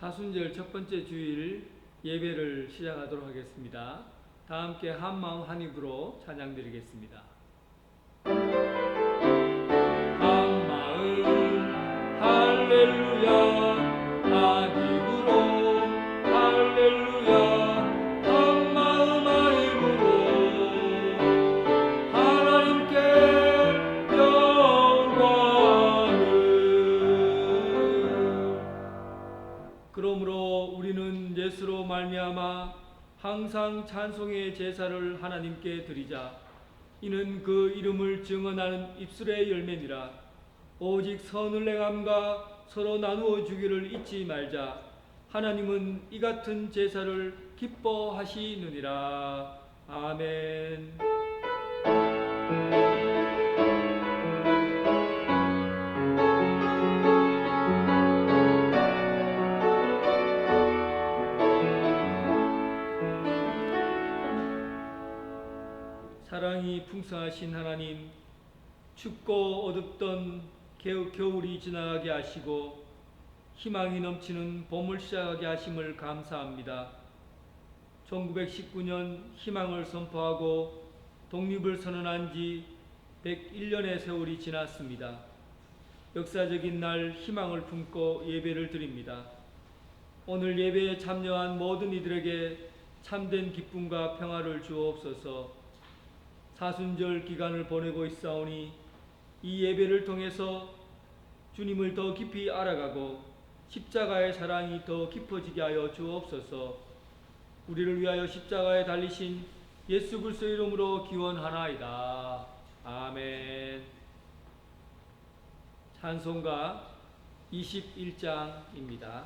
사순절 첫 번째 주일 예배를 시작하도록 하겠습니다. 다 함께 한마음 한입으로 찬양 드리겠습니다. 한마음 할렐루야, 한입으로 할렐루야, 한마음 한입으로 하나님께 영광을. 그러므로 우리는 예수로 말미암아 항상 찬송의 제사를 하나님께 드리자. 이는 그 이름을 증언하는 입술의 열매니라. 오직 선을 행함과 서로 나누어 주기를 잊지 말자. 하나님은 이 같은 제사를 기뻐하시느니라. 아멘. 사랑이 풍성하신 하나님, 춥고 어둡던 겨울이 지나가게 하시고 희망이 넘치는 봄을 시작하게 하심을 감사합니다. 1919년 희망을 선포하고 독립을 선언한 지 101년의 세월이 지났습니다. 역사적인 날 희망을 품고 예배를 드립니다. 오늘 예배에 참여한 모든 이들에게 참된 기쁨과 평화를 주옵소서. 사순절 기간을 보내고 있사오니 이 예배를 통해서 주님을 더 깊이 알아가고 십자가의 사랑이 더 깊어지게 하여 주옵소서. 우리를 위하여 십자가에 달리신 예수 그리스도 이름으로 기원하나이다. 아멘. 찬송가 21장입니다.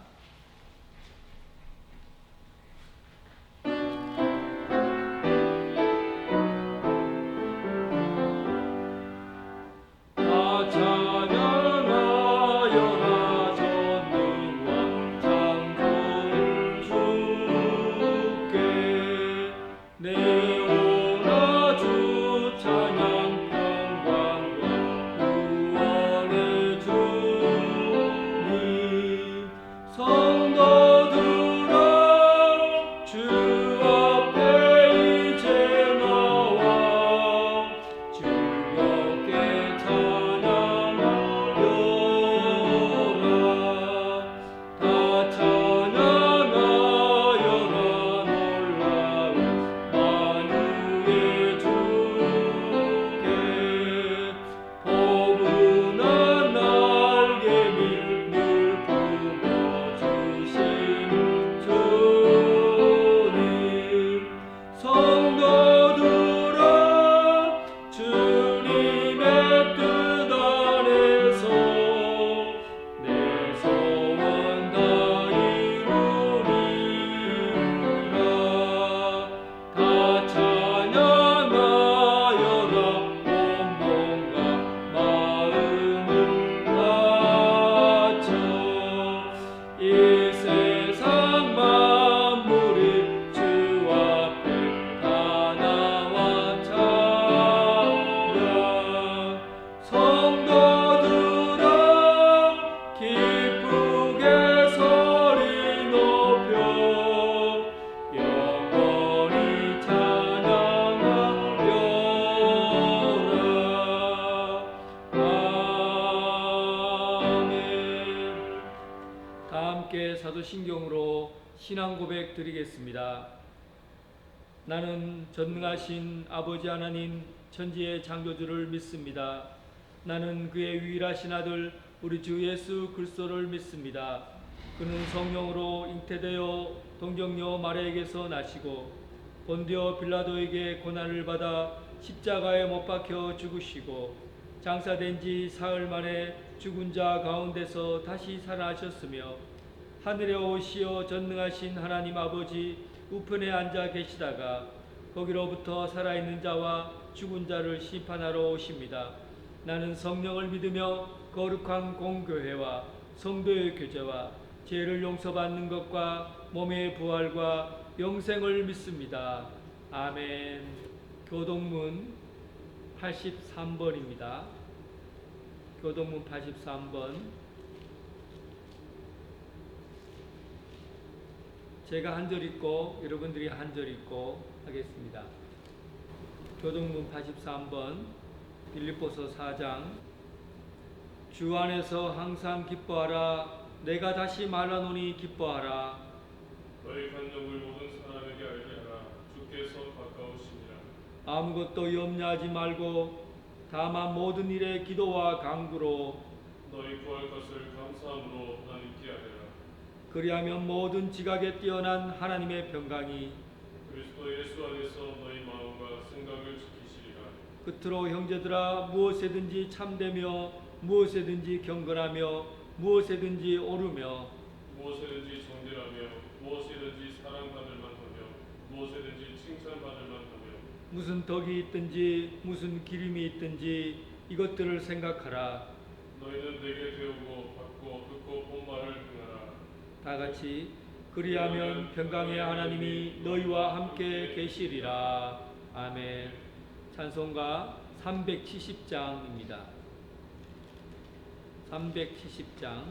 사도신경으로 신앙 고백 드리겠습니다. 나는 전능하신 아버지 하나님 천지의 창조주를 믿습니다. 나는 그의 유일하신 아들 우리 주 예수 그리스도를 믿습니다. 그는 성령으로 잉태되어 동정녀 마리아에게서 나시고 본디오 빌라도에게 고난을 받아 십자가에 못 박혀 죽으시고 장사된 지 사흘 만에 죽은 자 가운데서 다시 살아나셨으며 하늘에 오시어 전능하신 하나님 아버지 우편에 앉아 계시다가 거기로부터 살아있는 자와 죽은 자를 심판하러 오십니다. 나는 성령을 믿으며 거룩한 공교회와 성도의 교제와 죄를 용서받는 것과 몸의 부활과 영생을 믿습니다. 아멘. 교동문 83번입니다. 교동문 83번. 제가 한 절 읽고 여러분들이 한 절 읽고 하겠습니다. 교동문 83번 빌립보서 4장. 주 안에서 항상 기뻐하라. 내가 다시 말하노니 기뻐하라. 너희 간역을 모든 사람에게 알게 하라. 주께서 가까우시니라. 아무것도 염려하지 말고 다만 모든 일에 기도와 간구로 너희 구할 것을 감사함으로 하나님께 아뢰라. 그리하면 모든 지각에 뛰어난 하나님의 평강이 그리스도 예수 안에서 너희 마음과 생각을 지키시리라. 끝으로 형제들아, 무엇에든지 참되며 무엇에든지 경건하며 무엇에든지 오르며 무엇에든지 정결하며 무엇에든지 사랑받을 만하며 무엇에든지 칭찬받을 만하며 무슨 덕이 있든지 무슨 기림이 있든지 이것들을 생각하라. 너희는 내게 배우고 받고 듣고 본 말을 행하라. 다 같이 그리하면 평강의 하나님이 너희와 함께 계시리라. 아멘. 찬송가 370장입니다. 370장.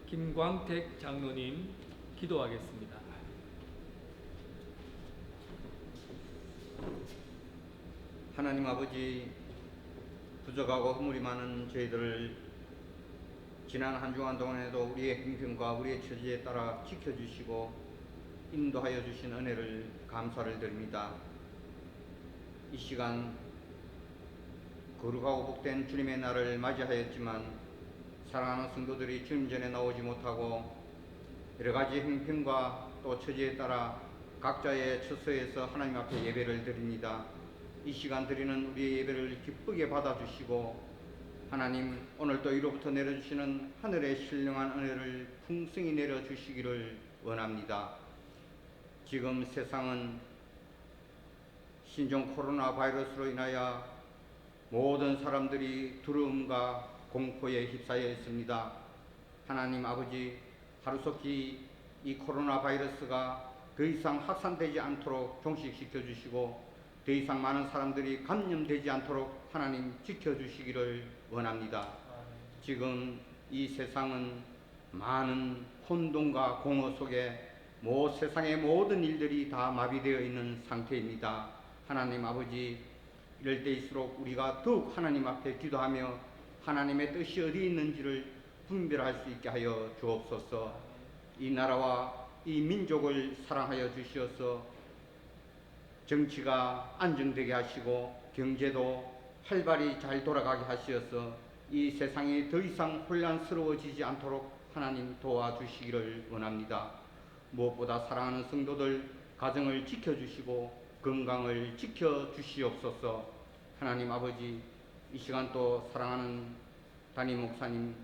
김광택 장로님 기도하겠습니다. 하나님 아버지, 부족하고 허물이 많은 저희들을 지난 한 주간 동안에도 우리의 행편과 우리의 처지에 따라 지켜주시고 인도하여 주신 은혜를 감사를 드립니다. 이 시간 거룩하고 복된 주님의 날을 맞이하였지만 사랑하는 성도들이 주님 전에 나오지 못하고 여러 가지 행편과 또 처지에 따라 각자의 처소에서 하나님 앞에 예배를 드립니다. 이 시간 드리는 우리의 예배를 기쁘게 받아주시고 하나님 오늘도 이로부터 내려주시는 하늘의 신령한 은혜를 풍성히 내려주시기를 원합니다. 지금 세상은 신종 코로나 바이러스로 인하여 모든 사람들이 두려움과 공포에 휩싸여 있습니다. 하나님 아버지, 하루속히 이 코로나 바이러스가 더 이상 확산되지 않도록 종식시켜 주시고 더 이상 많은 사람들이 감염되지 않도록 하나님 지켜주시기를 원합니다. 지금 이 세상은 많은 혼돈과 공허 속에 세상의 모든 일들이 다 마비되어 있는 상태입니다. 하나님 아버지, 이럴 때일수록 우리가 더욱 하나님 앞에 기도하며 하나님의 뜻이 어디 있는지를 분별할 수 있게 하여 주옵소서. 이 나라와 이 민족을 사랑하여 주시어서 정치가 안정되게 하시고 경제도 활발히 잘 돌아가게 하시어서 이 세상이 더 이상 혼란스러워지지 않도록 하나님 도와주시기를 원합니다. 무엇보다 사랑하는 성도들 가정을 지켜주시고 건강을 지켜주시옵소서. 하나님 아버지, 이 시간 또 사랑하는 담임 목사님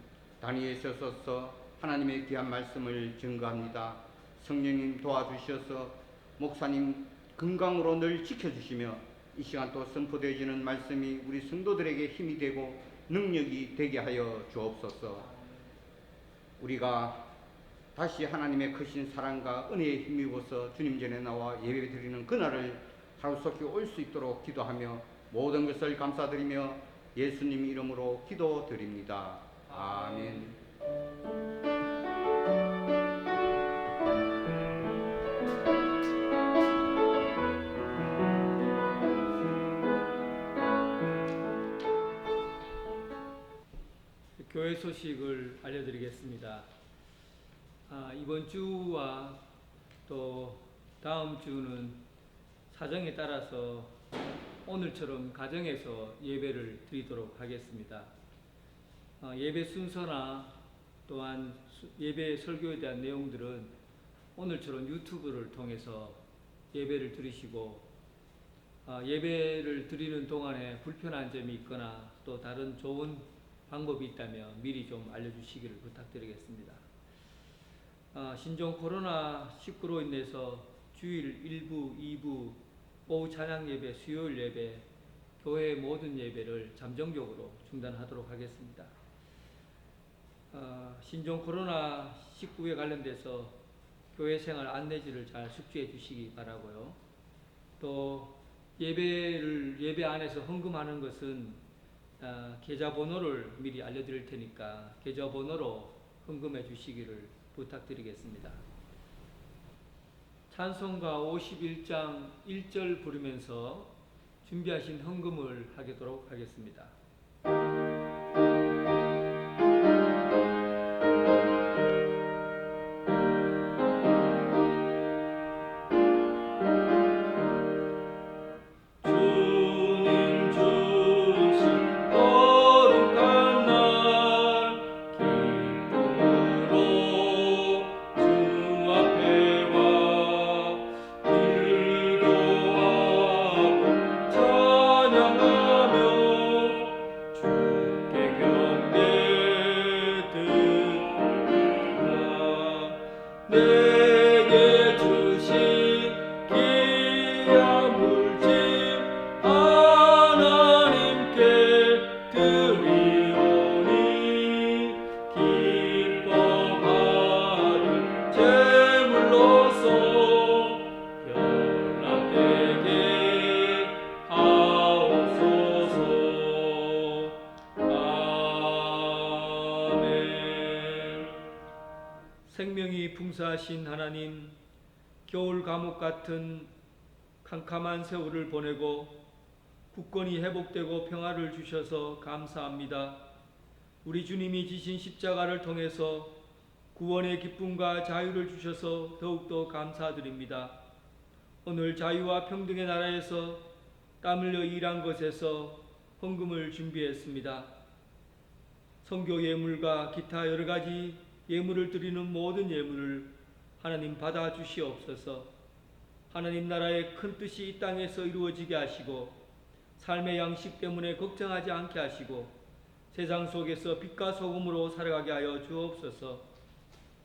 단위에 서서 하나님의 귀한 말씀을 증거합니다. 성령님 도와주셔서 목사님 건강으로 늘 지켜주시며 이 시간 또 선포되어지는 말씀이 우리 성도들에게 힘이 되고 능력이 되게 하여 주옵소서. 우리가 다시 하나님의 크신 사랑과 은혜에 힘입어서 주님 전에 나와 예배드리는 그날을 하루속히 올 수 있도록 기도하며 모든 것을 감사드리며 예수님 이름으로 기도드립니다. 아멘. 교회 소식을 알려드리겠습니다. 이번 주와 또 다음 주는 사정에 따라서 오늘처럼 가정에서 예배를 드리도록 하겠습니다. 예배 순서나 또한 예배 설교에 대한 내용들은 오늘처럼 유튜브를 통해서 예배를 들으시고 예배를 드리는 동안에 불편한 점이 있거나 또 다른 좋은 방법이 있다면 미리 좀 알려주시기를 부탁드리겠습니다. 신종 코로나19로 인해서 주일 1부, 2부, 오후 찬양 예배, 수요일 예배, 교회 모든 예배를 잠정적으로 중단하도록 하겠습니다. 신종 코로나19에 관련돼서 교회 생활 안내지를 잘 숙지해 주시기 바라고요. 또 예배 안에서 헌금하는 것은 계좌번호를 미리 알려드릴 테니까 계좌번호로 헌금해 주시기를 부탁드리겠습니다. 찬송가 51장 1절 부르면서 준비하신 헌금을 하도록 하겠습니다. 생명이 풍성하신 하나님, 겨울 감옥 같은 캄캄한 세월을 보내고 국권이 회복되고 평화를 주셔서 감사합니다. 우리 주님이 지신 십자가를 통해서 구원의 기쁨과 자유를 주셔서 더욱더 감사드립니다. 오늘 자유와 평등의 나라에서 땀 흘려 일한 것에서 헌금을 준비했습니다. 선교 예물과 기타 여러 가지 예물을 드리는 모든 예물을 하나님 받아 주시옵소서. 하나님 나라의 큰 뜻이 이 땅에서 이루어지게 하시고 삶의 양식 때문에 걱정하지 않게 하시고 세상 속에서 빛과 소금으로 살아가게 하여 주옵소서.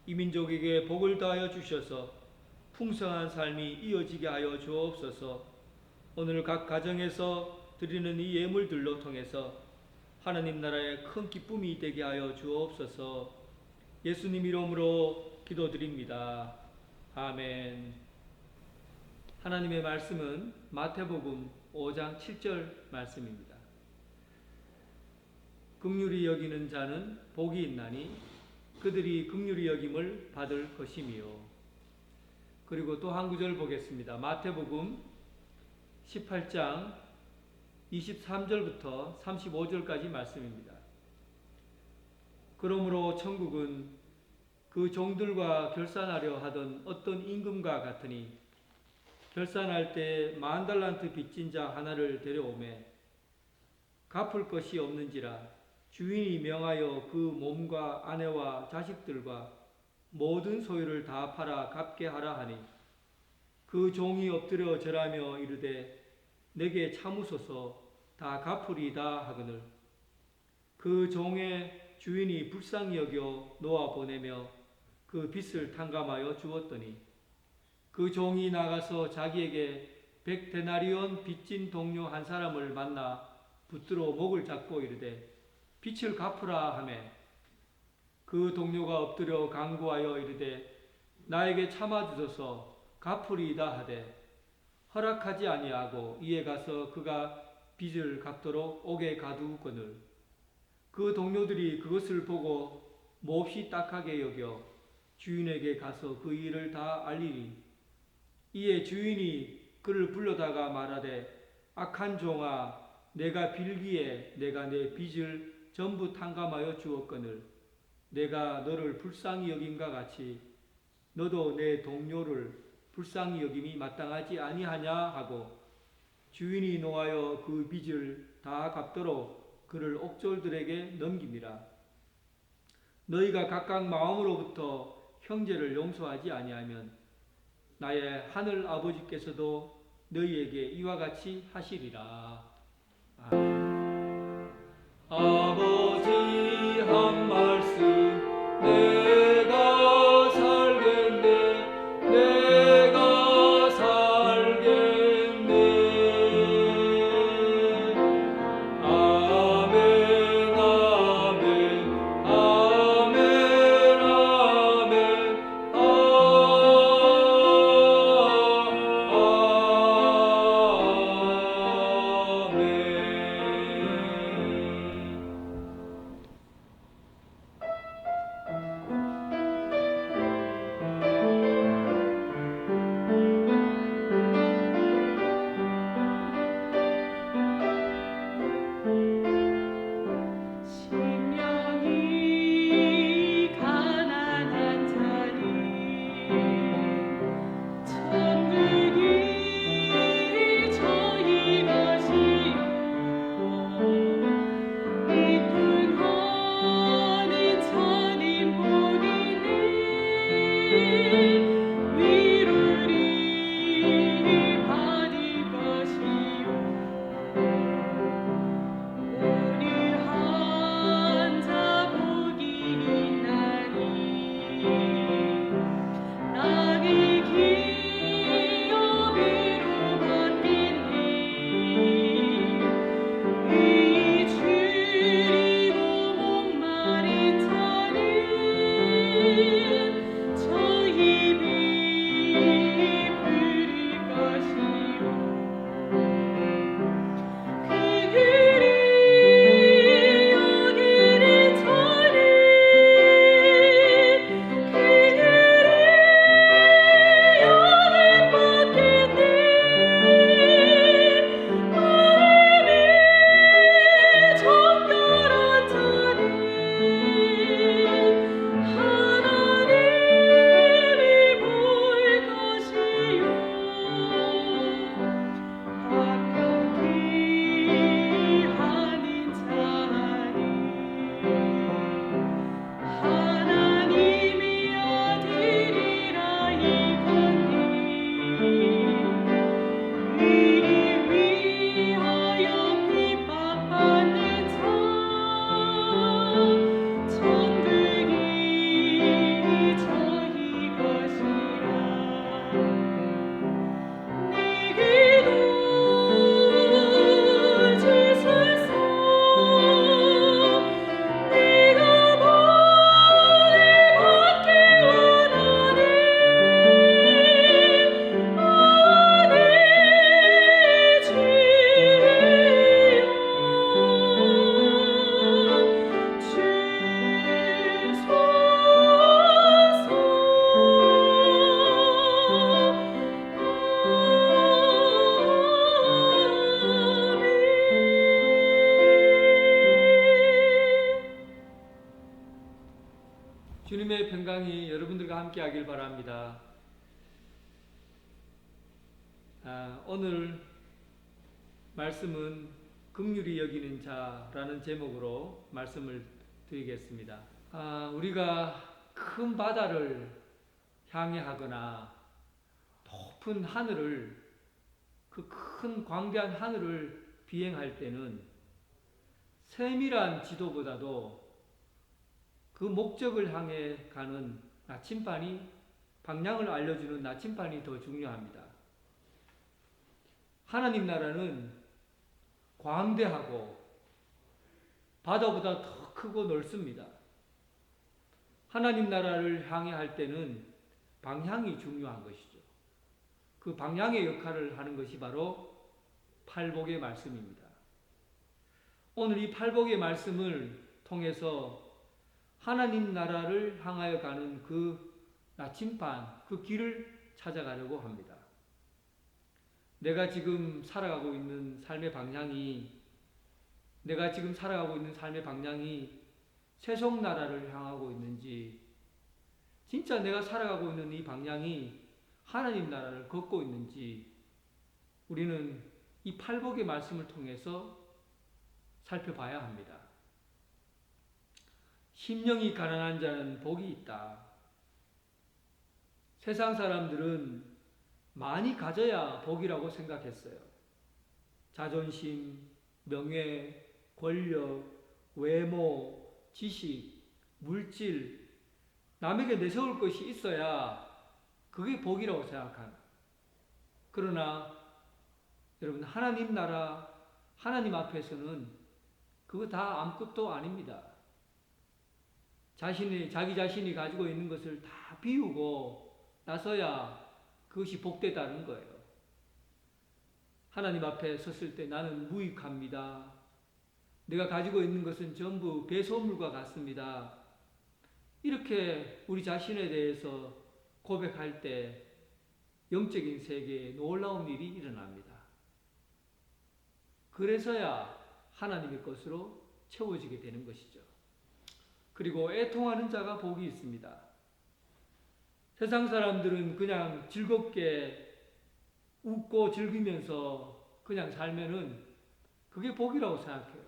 이 민족에게 복을 다하여 주셔서 풍성한 삶이 이어지게 하여 주옵소서. 오늘 각 가정에서 드리는 이 예물들로 통해서 하나님 나라의 큰 기쁨이 되게 하여 주옵소서. 예수님 이름으로 기도드립니다. 아멘. 하나님의 말씀은 마태복음 5장 7절 말씀입니다. 긍휼히 여기는 자는 복이 있나니 그들이 긍휼히 여김을 받을 것이미요. 그리고 또 한 구절 보겠습니다. 마태복음 18장 23절부터 35절까지 말씀입니다. 그러므로 천국은 그 종들과 결산하려 하던 어떤 임금과 같으니 결산할 때 10,000달란트 빚진 자 하나를 데려오매 갚을 것이 없는지라 주인이 명하여 그 몸과 아내와 자식들과 모든 소유를 다 팔아 갚게 하라 하니 그 종이 엎드려 절하며 이르되 내게 참으소서 다 갚으리이다 하거늘 그 종의 주인이 불쌍히 여겨 놓아 보내며 그 빚을 탕감하여 주었더니 그 종이 나가서 자기에게 100데나리온 빚진 동료 한 사람을 만나 붙들어 목을 잡고 이르되 빚을 갚으라 하매 그 동료가 엎드려 간구하여 이르되 나에게 참아주소서 갚으리이다 하되 허락하지 아니하고 이에 가서 그가 빚을 갚도록 옥에 가두거늘 그 동료들이 그것을 보고 몹시 딱하게 여겨 주인에게 가서 그 일을 다 알리니 이에 주인이 그를 불러다가 말하되 악한 종아 내가 빌기에 내가 내 빚을 전부 탕감하여 주었거늘 내가 너를 불쌍히 여김과 같이 너도 내 동료를 불쌍히 여김이 마땅하지 아니하냐 하고 주인이 노하여 그 빚을 다 갚도록 그를 옥졸들에게 넘깁니다. 너희가 각각 마음으로부터 형제를 용서하지 아니하면 나의 하늘 아버지께서도 너희에게 이와 같이 하시리라. 아버지 한 말씀 내가 살겠네 내가 살겠네 아멘 아멘 아멘 아멘 아멘 성경이 여러분들과 함께 하길 바랍니다. 오늘 말씀은 긍휼히 여기는 자라는 제목으로 말씀을 드리겠습니다. 우리가 큰 바다를 향해 하거나 높은 하늘을, 그 큰 광대한 하늘을 비행할 때는 세밀한 지도보다도 그 목적을 향해 가는 나침반이, 방향을 알려주는 나침반이 더 중요합니다. 하나님 나라는 광대하고 바다보다 더 크고 넓습니다. 하나님 나라를 향해 할 때는 방향이 중요한 것이죠. 그 방향의 역할을 하는 것이 바로 팔복의 말씀입니다. 오늘 이 팔복의 말씀을 통해서 하나님 나라를 향하여 가는 그 나침반, 그 길을 찾아가려고 합니다. 내가 지금 살아가고 있는 삶의 방향이 세속 나라를 향하고 있는지, 진짜 내가 살아가고 있는 이 방향이 하나님 나라를 걷고 있는지 우리는 이 팔복의 말씀을 통해서 살펴봐야 합니다. 심령이 가난한 자는 복이 있다. 세상 사람들은 많이 가져야 복이라고 생각했어요. 자존심, 명예, 권력, 외모, 지식, 물질, 남에게 내세울 것이 있어야 그게 복이라고 생각하는. 그러나 여러분, 하나님 나라, 하나님 앞에서는 그거 다 아무것도 아닙니다. 자기 자신이 가지고 있는 것을 다 비우고 나서야 그것이 복되다는 거예요. 하나님 앞에 섰을 때 나는 무익합니다. 내가 가지고 있는 것은 전부 배설물과 같습니다. 이렇게 우리 자신에 대해서 고백할 때 영적인 세계에 놀라운 일이 일어납니다. 그래서야 하나님의 것으로 채워지게 되는 것이죠. 그리고 애통하는 자가 복이 있습니다. 세상 사람들은 그냥 즐겁게 웃고 즐기면서 그냥 살면은 그게 복이라고 생각해요.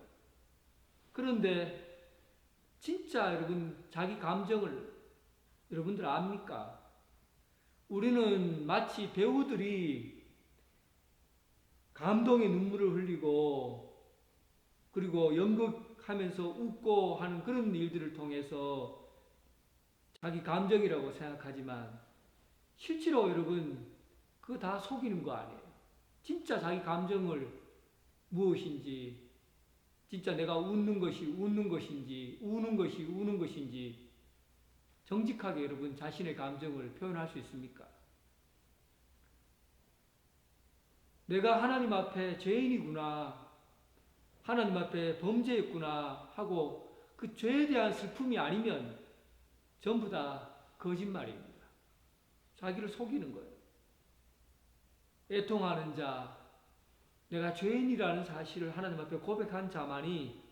그런데 진짜 여러분, 자기 감정을 여러분들 압니까? 우리는 마치 배우들이 감동의 눈물을 흘리고 그리고 연극하면서 웃고 하는 그런 일들을 통해서 자기 감정이라고 생각하지만 실제로 여러분, 그거 다 속이는 거 아니에요. 진짜 자기 감정을 무엇인지, 진짜 내가 웃는 것이 웃는 것인지, 우는 것이 우는 것인지 정직하게 여러분 자신의 감정을 표현할 수 있습니까? 내가 하나님 앞에 죄인이구나, 하나님 앞에 범죄했구나 하고 그 죄에 대한 슬픔이 아니면 전부 다 거짓말입니다. 자기를 속이는 거예요. 애통하는 자, 내가 죄인이라는 사실을 하나님 앞에 고백한 자만이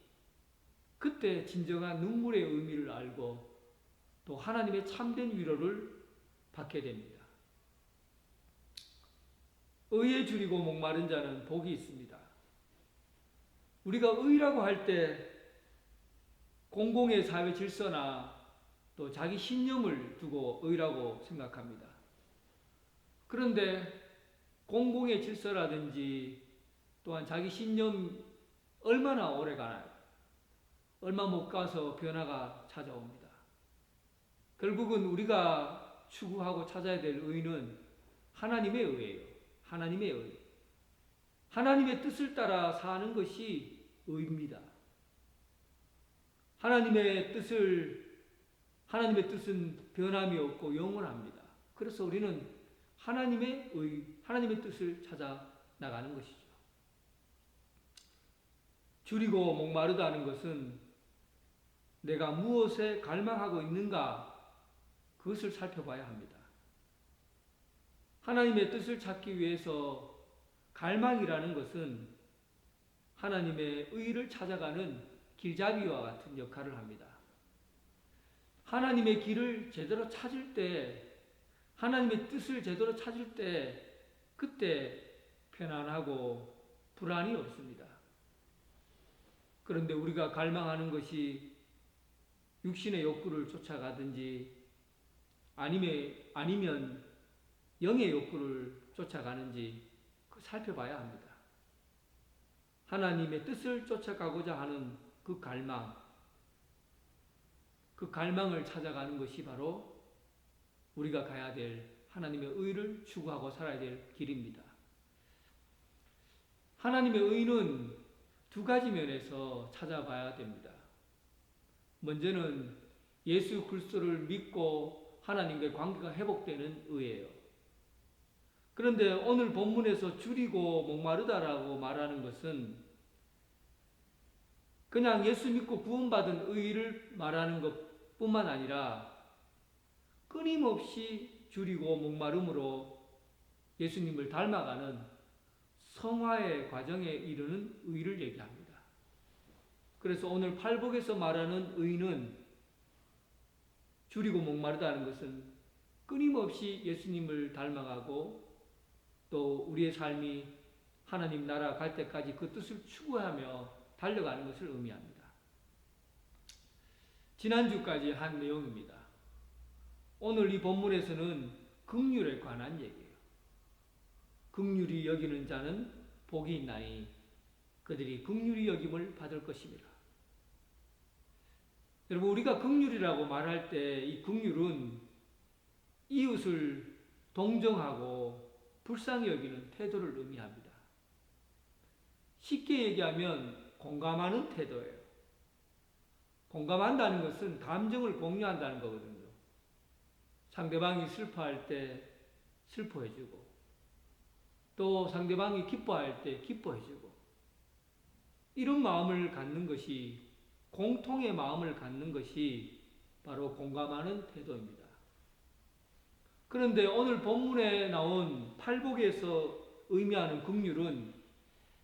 그때 진정한 눈물의 의미를 알고 또 하나님의 참된 위로를 받게 됩니다. 의에 줄이고 목마른 자는 복이 있습니다. 우리가 의라고 할 때 공공의 사회 질서나 또 자기 신념을 두고 의라고 생각합니다. 그런데 공공의 질서라든지 또한 자기 신념 얼마나 오래 가나요? 얼마 못 가서 변화가 찾아옵니다. 결국은 우리가 추구하고 찾아야 될 의는 하나님의 의예요. 하나님의 의. 하나님의 뜻을 따라 사는 것이 의입니다. 하나님의 뜻은 변함이 없고 영원합니다. 그래서 우리는 하나님의 의, 하나님의 뜻을 찾아 나가는 것이죠. 줄이고 목마르다는 것은 내가 무엇에 갈망하고 있는가, 그것을 살펴봐야 합니다. 하나님의 뜻을 찾기 위해서 갈망이라는 것은 하나님의 의를 찾아가는 길잡이와 같은 역할을 합니다. 하나님의 길을 제대로 찾을 때, 하나님의 뜻을 제대로 찾을 때, 그때 편안하고 불안이 없습니다. 그런데 우리가 갈망하는 것이 육신의 욕구를 쫓아가든지 아니면 영의 욕구를 쫓아가는지 살펴봐야 합니다. 하나님의 뜻을 쫓아가고자 하는 그 갈망을 찾아가는 것이 바로 우리가 가야 될 하나님의 의를 추구하고 살아야 될 길입니다. 하나님의 의는 두 가지 면에서 찾아봐야 됩니다. 먼저는 예수 그리스도를 믿고 하나님과의 관계가 회복되는 의예요. 그런데 오늘 본문에서 줄이고 목마르다라고 말하는 것은 그냥 예수 믿고 구원받은 의를 말하는 것뿐만 아니라 끊임없이 줄이고 목마름으로 예수님을 닮아가는 성화의 과정에 이르는 의를 얘기합니다. 그래서 오늘 팔복에서 말하는 의는 줄이고 목마르다는 것은 끊임없이 예수님을 닮아가고 또 우리의 삶이 하나님 나라 갈 때까지 그 뜻을 추구하며 달려가는 것을 의미합니다. 지난주까지 한 내용입니다. 오늘 이 본문에서는 긍휼에 관한 얘기예요. 긍휼히 여기는 자는 복이 있나니 그들이 긍휼히 여김을 받을 것입니다. 여러분, 우리가 긍휼이라고 말할 때 이 긍휼은 이웃을 동정하고 불쌍히 여기는 태도를 의미합니다. 쉽게 얘기하면 공감하는 태도예요. 공감한다는 것은 감정을 공유한다는 거거든요. 상대방이 슬퍼할 때 슬퍼해주고 또 상대방이 기뻐할 때 기뻐해주고 이런 마음을 갖는 것이 공통의 마음을 갖는 것이 바로 공감하는 태도입니다. 그런데 오늘 본문에 나온 팔복에서 의미하는 긍휼은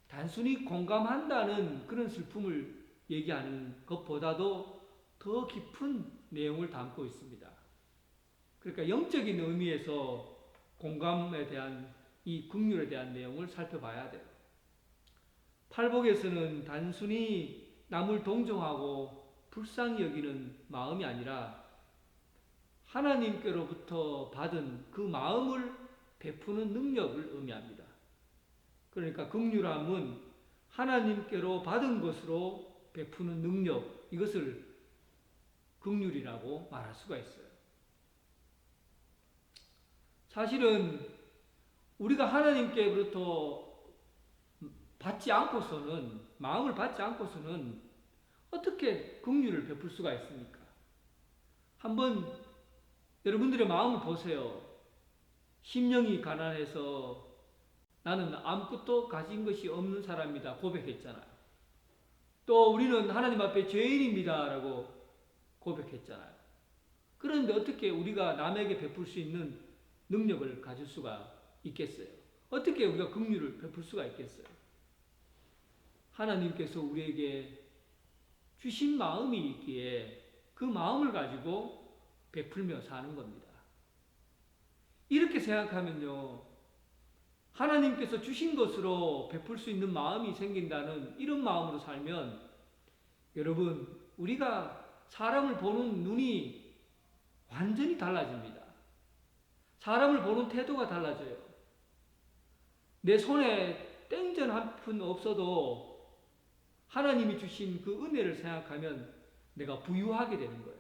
단순히 공감한다는 그런 슬픔을 얘기하는 것보다도 더 깊은 내용을 담고 있습니다. 그러니까 영적인 의미에서 공감에 대한 이 긍휼에 대한 내용을 살펴봐야 돼요. 팔복에서는 단순히 남을 동정하고 불쌍히 여기는 마음이 아니라 하나님께로부터 받은 그 마음을 베푸는 능력을 의미합니다. 그러니까 긍휼함은 하나님께로 받은 것으로 베푸는 능력, 이것을 긍휼이라고 말할 수가 있어요. 사실은 우리가 하나님께로부터 받지 않고서는, 마음을 받지 않고서는 어떻게 긍휼을 베풀 수가 있습니까? 한번 여러분들의 마음을 보세요. 심령이 가난해서 나는 아무것도 가진 것이 없는 사람이다 고백했잖아요. 또 우리는 하나님 앞에 죄인입니다 라고 고백했잖아요. 그런데 어떻게 우리가 남에게 베풀 수 있는 능력을 가질 수가 있겠어요? 어떻게 우리가 긍휼을 베풀 수가 있겠어요? 하나님께서 우리에게 주신 마음이 있기에 그 마음을 가지고 베풀며 사는 겁니다. 이렇게 생각하면요, 하나님께서 주신 것으로 베풀 수 있는 마음이 생긴다는 이런 마음으로 살면 여러분, 우리가 사람을 보는 눈이 완전히 달라집니다. 사람을 보는 태도가 달라져요. 내 손에 땡전 한 푼 없어도 하나님이 주신 그 은혜를 생각하면 내가 부유하게 되는 거예요.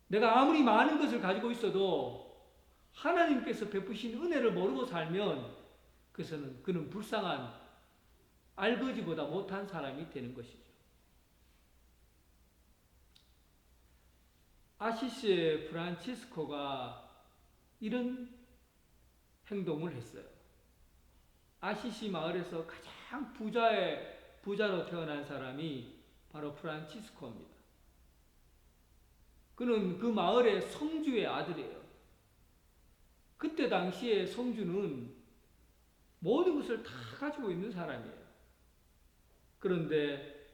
내가 아무리 많은 것을 가지고 있어도 하나님께서 베푸신 은혜를 모르고 살면 그는 불쌍한 알거지보다 못한 사람이 되는 것이죠. 아시시의 프란치스코가 이런 행동을 했어요. 아시시 마을에서 가장 부자로 태어난 사람이 바로 프란치스코입니다. 그는 그 마을의 성주의 아들이에요. 그때 당시에 성주는 모든 것을 다 가지고 있는 사람이에요. 그런데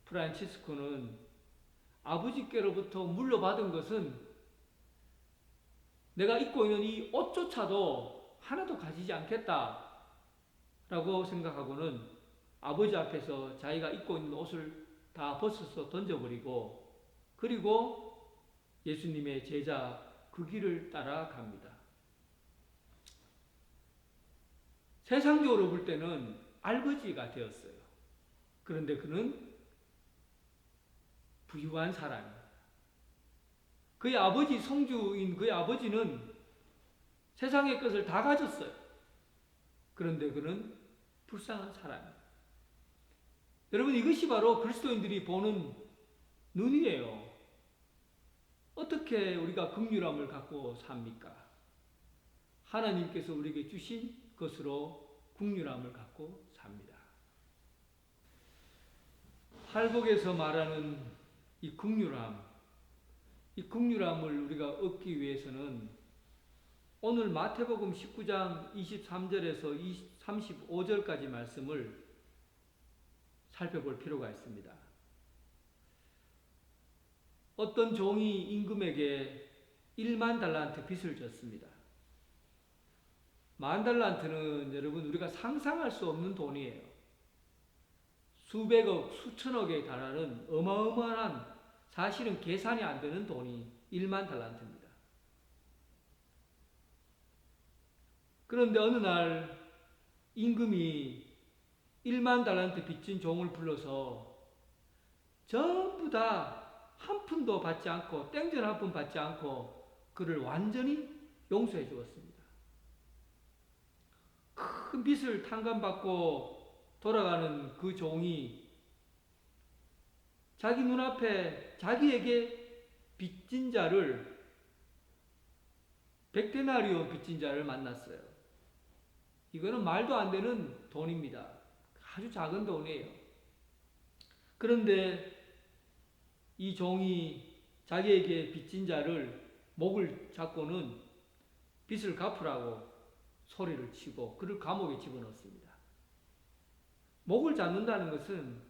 프란치스코는 아버지께로부터 물려받은 것은 내가 입고 있는 이 옷조차도 하나도 가지지 않겠다 라고 생각하고는 아버지 앞에서 자기가 입고 있는 옷을 다 벗어서 던져버리고 그리고 예수님의 제자 그 길을 따라갑니다. 세상적으로 볼 때는 알거지가 되었어요. 그런데 그는 부유한 사람입니다. 그의 아버지 성주인 그의 아버지는 세상의 것을 다 가졌어요. 그런데 그는 불쌍한 사람입니다. 여러분 이것이 바로 그리스도인들이 보는 눈이에요. 어떻게 우리가 긍휼함을 갖고 삽니까? 하나님께서 우리에게 주신 것으로 긍휼함을 갖고 삽니다. 팔복에서 말하는 이 긍휼함, 이 긍휼함을 우리가 얻기 위해서는 오늘 마태복음 19장 23절에서 35절까지 말씀을 살펴볼 필요가 있습니다. 어떤 종이 임금에게 1만 달란트 빚을 졌습니다. 10,000달란트는 여러분 우리가 상상할 수 없는 돈이에요. 수백억, 수천억에 달하는 어마어마한 사실은 계산이 안 되는 돈이 1만 달란트입니다. 그런데 어느 날 임금이 1만 달란트 빚진 종을 불러서 전부 다 한 푼도 받지 않고 땡전 한 푼 받지 않고 그를 완전히 용서해 주었습니다. 큰 빚을 탕감받고 돌아가는 그 종이 자기 눈앞에 자기에게 빚진 자를 100데나리온 빚진 자를 만났어요. 이거는 말도 안 되는 돈입니다. 아주 작은 돈이에요. 그런데 이 종이 자기에게 빚진 자를 목을 잡고는 빚을 갚으라고 소리를 치고 그를 감옥에 집어넣습니다. 목을 잡는다는 것은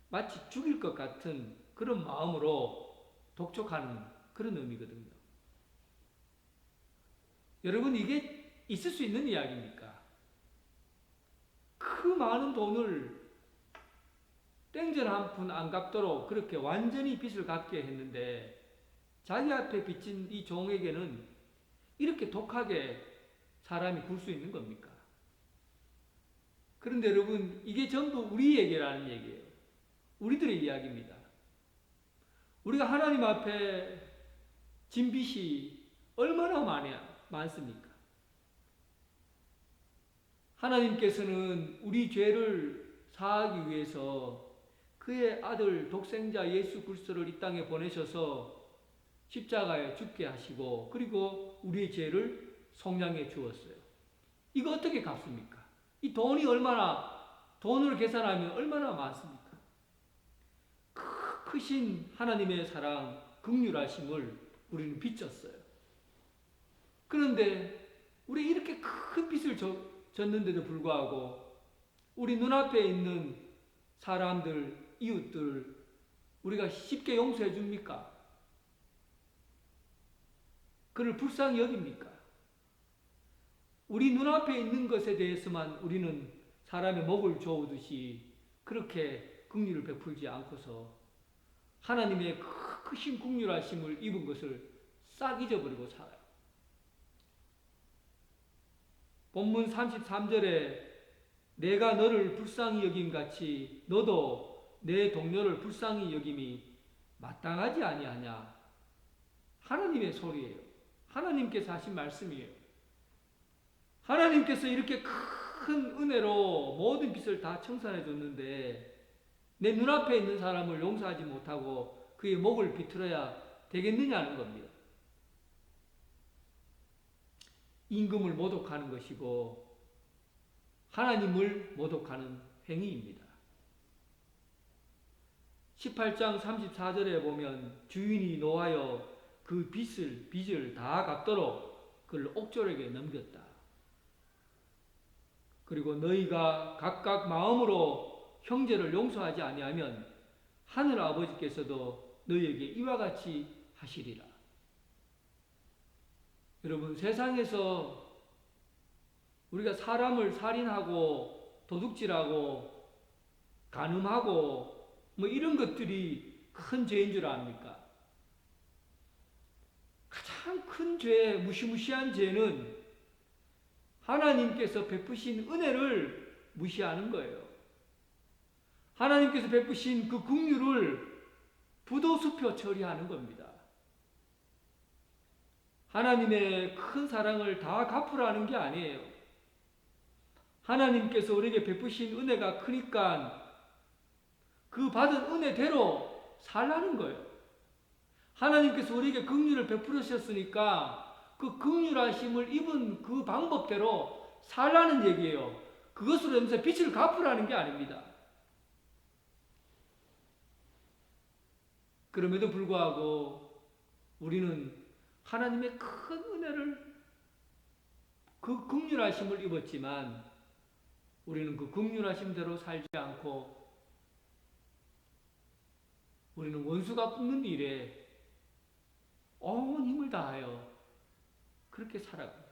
마치 죽일 것 같은 그런 마음으로 독촉하는 그런 의미거든요. 여러분 이게 있을 수 있는 이야기입니까? 그 많은 돈을 땡전 한 푼 안 갚도록 그렇게 완전히 빚을 갚게 했는데 자기 앞에 빚진 이 종에게는 이렇게 독하게 사람이 굴 수 있는 겁니까? 그런데 여러분 이게 전부 우리 얘기라는 얘기예요. 우리들의 이야기입니다. 우리가 하나님 앞에 진 빚이 얼마나 많습니까? 하나님께서는 우리 죄를 사하기 위해서 그의 아들 독생자 예수 그리스도를 이 땅에 보내셔서 십자가에 죽게 하시고 그리고 우리의 죄를 속량해 주었어요. 이거 어떻게 갚습니까? 이 돈이 돈을 계산하면 얼마나 많습니까? 크신 하나님의 사랑, 긍휼하심을 우리는 빚졌어요. 그런데 우리 이렇게 큰 빚을 졌는데도 불구하고 우리 눈앞에 있는 사람들, 이웃들 우리가 쉽게 용서해 줍니까? 그를 불쌍히 여깁니까? 우리 눈앞에 있는 것에 대해서만 우리는 사람의 목을 조우듯이 그렇게 긍휼을 베풀지 않고서 하나님의 크신 긍휼하심을 입은 것을 싹 잊어버리고 살아요. 본문 33절에 내가 너를 불쌍히 여김 같이 너도 내 동료를 불쌍히 여김이 마땅하지 아니하냐. 하나님의 소리예요. 하나님께서 하신 말씀이에요. 하나님께서 이렇게 큰 은혜로 모든 빚을 다 청산해 줬는데 내 눈앞에 있는 사람을 용서하지 못하고 그의 목을 비틀어야 되겠느냐는 겁니다. 임금을 모독하는 것이고 하나님을 모독하는 행위입니다. 18장 34절에 보면 주인이 노하여 그 빚을 다 갚도록 그를 옥졸에게 넘겼다. 그리고 너희가 각각 마음으로 형제를 용서하지 아니하면 하늘 아버지께서도 너희에게 이와 같이 하시리라. 여러분, 세상에서 우리가 사람을 살인하고 도둑질하고 간음하고 뭐 이런 것들이 큰 죄인 줄 압니까? 가장 큰 죄, 무시무시한 죄는 하나님께서 베푸신 은혜를 무시하는 거예요. 하나님께서 베푸신 그 긍휼을 부도수표 처리하는 겁니다. 하나님의 큰 사랑을 다 갚으라는 게 아니에요. 하나님께서 우리에게 베푸신 은혜가 크니까 그 받은 은혜대로 살라는 거예요. 하나님께서 우리에게 긍휼을 베푸셨으니까 그 긍휼하심을 입은 그 방법대로 살라는 얘기예요. 그것으로 하면서 빚을 갚으라는 게 아닙니다. 그럼에도 불구하고 우리는 하나님의 큰 은혜를, 그 긍휼하심을 입었지만 우리는 그 긍휼하심대로 살지 않고 우리는 원수가 굽는 일에 온 힘을 다하여 그렇게 살아갑니다.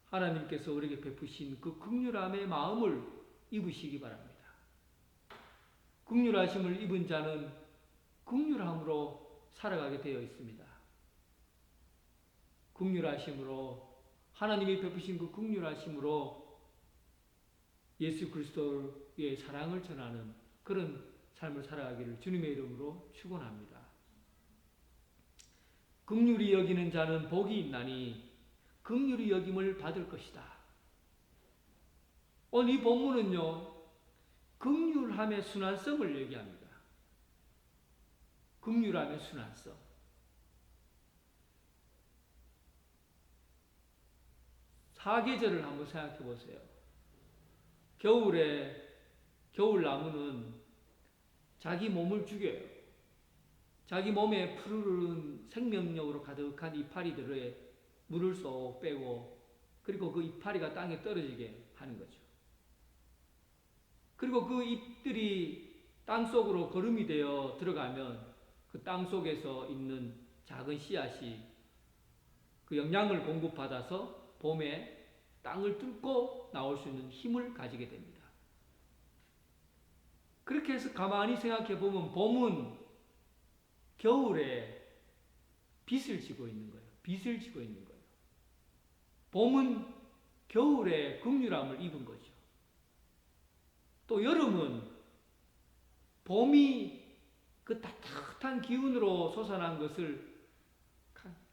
하나님께서 우리에게 베푸신 그 긍휼함의 마음을 입으시기 바랍니다. 긍휼하심을 입은 자는 긍휼함으로 살아가게 되어 있습니다. 긍휼하심으로, 하나님이 베푸신 그 긍휼하심으로 예수 그리스도의 사랑을 전하는 그런 삶을 살아가기를 주님의 이름으로 축원합니다. 긍휼히 여기는 자는 복이 있나니 긍휼히 여김을 받을 것이다. 오늘 이 본문은요, 긍휼함의 순환성을 얘기합니다. 긍휼함의 순환성. 사계절을 한번 생각해 보세요. 겨울나무는 자기 몸을 죽여요. 자기 몸에 푸르른 생명력으로 가득한 이파리들에 물을 쏙 빼고, 그리고 그 이파리가 땅에 떨어지게 하는 거죠. 그리고 그 잎들이 땅 속으로 거름이 되어 들어가면 그 땅 속에서 있는 작은 씨앗이 그 영양을 공급받아서 봄에 땅을 뚫고 나올 수 있는 힘을 가지게 됩니다. 그렇게 해서 가만히 생각해 보면 봄은 겨울에 빚을 지고 있는 거예요. 빚을 지고 있는 거예요. 봄은 겨울에 긍휼함을 입은 거죠. 또 여름은 봄이 그 따뜻한 기운으로 솟아난 것을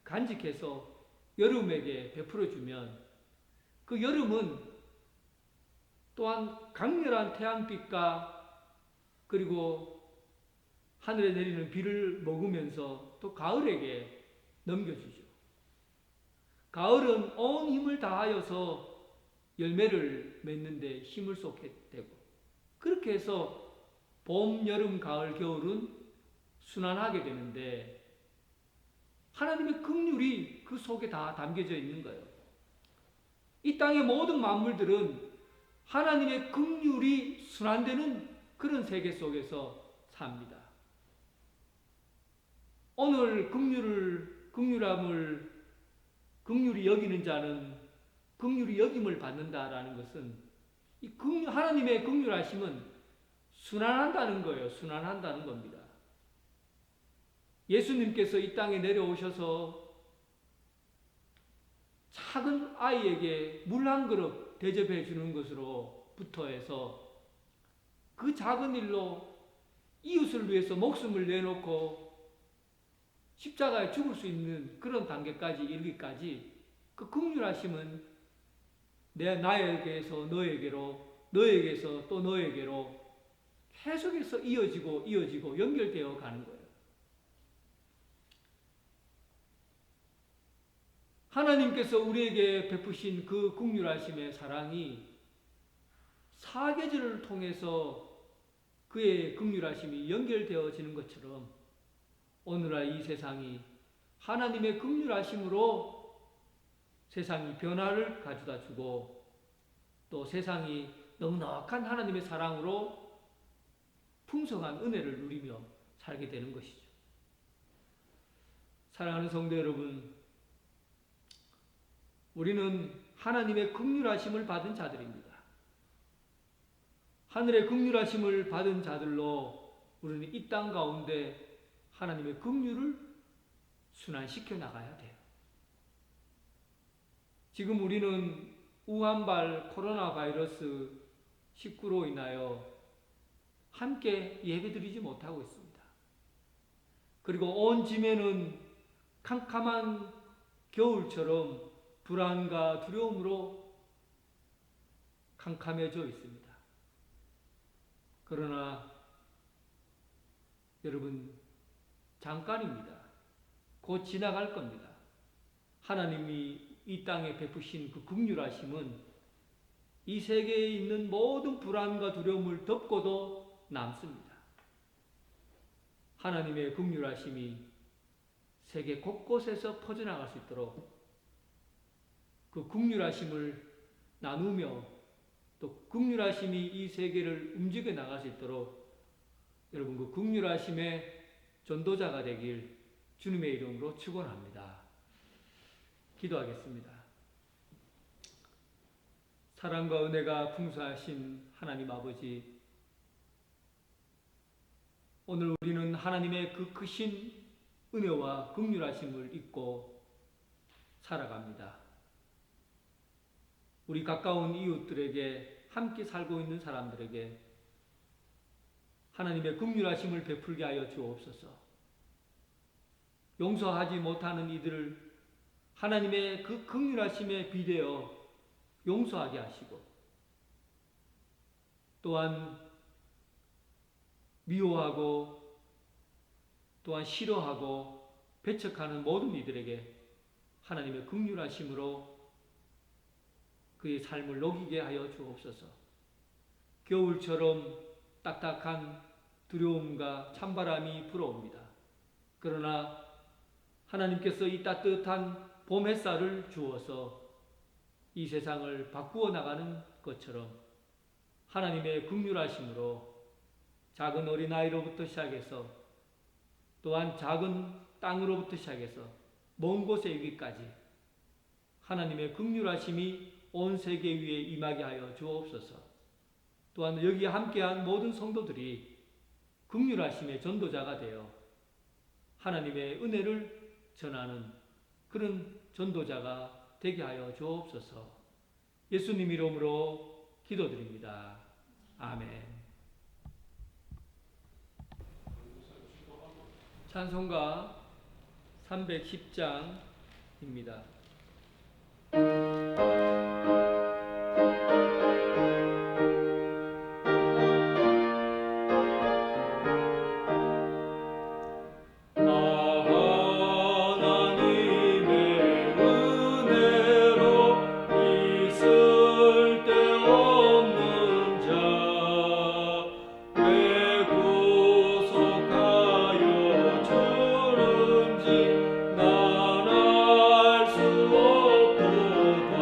간직해서 여름에게 베풀어주면 그 여름은 또한 강렬한 태양빛과 그리고 하늘에 내리는 비를 먹으면서 또 가을에게 넘겨주죠. 가을은 온 힘을 다하여서 열매를 맺는데 힘을 쏟게 되고, 그렇게 해서 봄, 여름, 가을, 겨울은 순환하게 되는데 하나님의 긍휼이 그 속에 다 담겨져 있는 거예요. 이 땅의 모든 만물들은 하나님의 긍휼이 순환되는 그런 세계 속에서 삽니다. 오늘 긍휼함을 긍휼히 여기는 자는 긍휼히 여김을 받는다라는 것은 이 하나님의 긍휼하심은 순환한다는 거예요. 순환한다는 겁니다. 예수님께서 이 땅에 내려오셔서 작은 아이에게 물 한 그릇 대접해 주는 것으로부터 해서 그 작은 일로 이웃을 위해서 목숨을 내놓고 십자가에 죽을 수 있는 그런 단계까지 이르기까지 그 긍휼하심은 나에게서 너에게로, 너에게서 또 너에게로 계속해서 이어지고 연결되어 가는 거예요. 하나님께서 우리에게 베푸신 그 긍휼하심의 사랑이 사계절을 통해서 그의 긍휼하심이 연결되어지는 것처럼 오늘날 이 세상이 하나님의 긍휼하심으로 세상이 변화를 가져다 주고 또 세상이 넉넉한 하나님의 사랑으로 풍성한 은혜를 누리며 살게 되는 것이죠. 사랑하는 성도 여러분, 우리는 하나님의 긍휼하심을 받은 자들입니다. 하늘의 긍휼하심을 받은 자들로 우리는 이 땅 가운데 하나님의 긍휼을 순환시켜 나가야 돼요. 지금 우리는 우한발 코로나 바이러스 19로 인하여 함께 예배드리지 못하고 있습니다. 그리고 온 지면은 캄캄한 겨울처럼 불안과 두려움으로 캄캄해져 있습니다. 그러나 여러분, 잠깐입니다. 곧 지나갈 겁니다. 하나님이 이 땅에 베푸신 그 긍휼하심은 이 세계에 있는 모든 불안과 두려움을 덮고도 남습니다. 하나님의 긍휼하심이 세계 곳곳에서 퍼져나갈 수 있도록 그 긍휼하심을 나누며 또 긍휼하심이 이 세계를 움직여 나갈 수 있도록 여러분 그 긍휼하심의 전도자가 되길 주님의 이름으로 축원합니다. 기도하겠습니다. 사랑과 은혜가 풍성하신 하나님 아버지, 오늘 우리는 하나님의 그 크신 은혜와 긍휼하심을 잊고 살아갑니다. 우리 가까운 이웃들에게, 함께 살고 있는 사람들에게 하나님의 긍휼하심을 베풀게 하여 주옵소서. 용서하지 못하는 이들을 하나님의 그 긍휼하심에 비대어 용서하게 하시고, 또한 미워하고 또한 싫어하고 배척하는 모든 이들에게 하나님의 긍휼하심으로 그의 삶을 녹이게 하여 주옵소서. 겨울처럼 딱딱한 두려움과 찬바람이 불어옵니다. 그러나 하나님께서 이 따뜻한 봄 햇살을 주어서 이 세상을 바꾸어 나가는 것처럼 하나님의 긍휼하심으로 작은 어린아이로부터 시작해서 또한 작은 땅으로부터 시작해서 먼 곳에 이르기까지 하나님의 긍휼하심이 온 세계 위에 임하게 하여 주옵소서. 또한 여기 함께한 모든 성도들이 긍휼하심의 전도자가 되어 하나님의 은혜를 전하는 그런 전도자가 되게 하여 주옵소서. 예수님 이름으로 기도드립니다. 아멘. 찬송가 310장입니다. 난 알 수 없도다.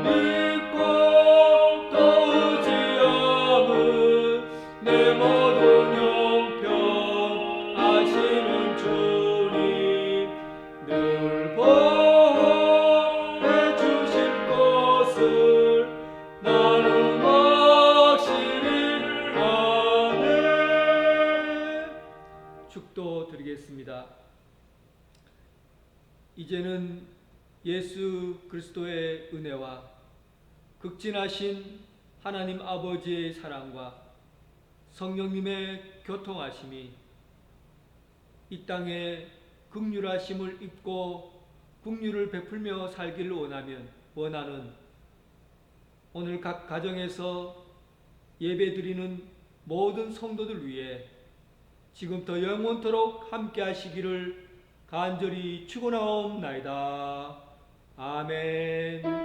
믿고 또 의지함은 내 모든 형편하시는 주님 늘 보호해 주실 것을 나는 확실히 아네. 축도 드리겠습니다. 이제는 예수 그리스도의 은혜와 극진하신 하나님 아버지의 사랑과 성령님의 교통하심이 이 땅에 긍휼하심을 입고 긍휼을 베풀며 살기를 원하는 오늘 각 가정에서 예배드리는 모든 성도들 위해 지금부터 영원토록 함께 하시기를 간절히 축원하옵나이다. 아멘.